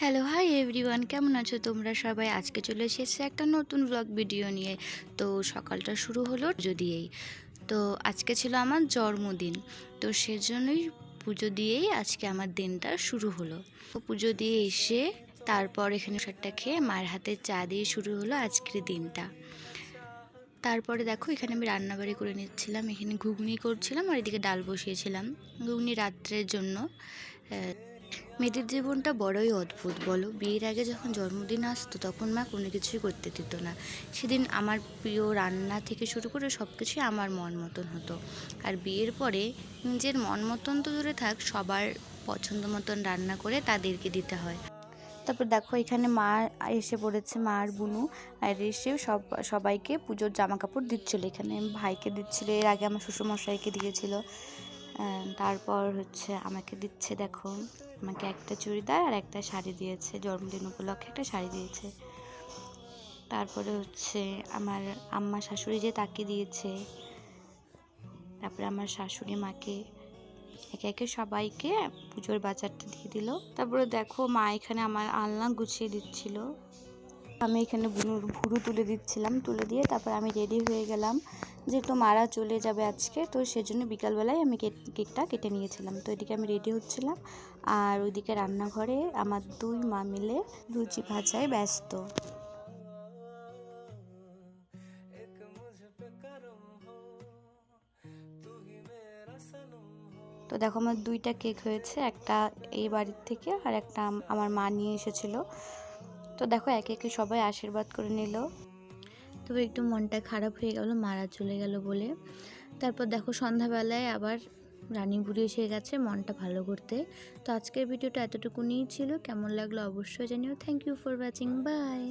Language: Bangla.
হ্যালো, হাই এভরিওয়ান, কেমন আছো তোমরা সবাই? আজকে চলে এসেছে একটা নতুন ব্লগ ভিডিও নিয়ে। তো সকালটা শুরু হলো পুজো দিয়েই। তো আজকে ছিল আমার জন্মদিন, তো সেজন্যই পুজো দিয়েই আজকে আমার দিনটা শুরু হলো। তো পুজো দিয়ে এসে তারপর এখানে প্রসাদটা খেয়ে মায়ের হাতে চা দিয়ে শুরু হলো আজকের দিনটা। তারপরে দেখো এখানে আমি রান্নাবাড়ি করে নিচ্ছিলাম, এখানে ঘুগনি করছিলাম আর এদিকে ডাল বসিয়েছিলাম ঘুগনি রাত্রের জন্য। মেয়েদের জীবনটা বড়ই অদ্ভুত বলো। বিয়ের আগে যখন জন্মদিন আসতো তখন মা কোনো কিছুই করতে দিত না। সেদিন আমার প্রিয় রান্না থেকে শুরু করে সব কিছুই আমার মন মতন হতো। আর বিয়ের পরে নিজের মন মতন তো দূরে থাক, সবার পছন্দ মতন রান্না করে তাদেরকে দিতে হয়। তারপর দেখো এখানে মা এসে পড়েছে, মা আর বুনু আর এসে সবাইকে পুজোর জামা কাপড় দিচ্ছিল। এখানে ভাইকে দিচ্ছিল, এর আগে আমার শ্বশুরমশাইকে দিয়েছিল। তারপর হচ্ছে আমাকে দিচ্ছে, দেখো আমাকে একটা চুড়িদার আর একটা শাড়ি দিয়েছে, জন্মদিন উপলক্ষে একটা শাড়ি দিয়েছে। তারপরে হচ্ছে আমার আম্মা শাশুড়ি যে তাকে দিয়েছে। তারপরে আমার শাশুড়ি মাকে, একে একে সবাইকে পুজোর বাজারটা দিয়ে দিল। তারপরে দেখো মা এখানে আমার আলনা গুছিয়ে দিচ্ছিল, আমি এখানে বুনুর ভুরু তুলে দিচ্ছিলাম। তুলে দিয়ে তারপর আমি রেডি হয়ে গেলাম, যেহেতু মারা চলে যাবে আজকে, তো সেজন্য বিকালবেলায় আমি কেকটা কেটে নিয়েছিলাম। তো এদিকে আমি রেডি হচ্ছিলাম আর ওইদিকে রান্নাঘরে আমার দুই মা মিলে লুচি ভাজায় ব্যস্ত। তো দেখো আমার দুইটা কেক হয়েছে, একটা এই বাড়ির থেকে আর একটা আমার মা নিয়ে এসেছিল। তো দেখো একে একে সবাই আশীর্বাদ করে নিল। তবে একটু মনটা খারাপ হয়ে গেল মারা চলে গেল বলে। তারপর দেখো সন্ধ্যাবেলায় আবার রানী বুড়ি এসে গেছে মনটা ভালো করতে। তো আজকের ভিডিওটা এতটুকুনিই ছিল, কেমন লাগলো অবশ্যই জানিও। Thank you for watching, by.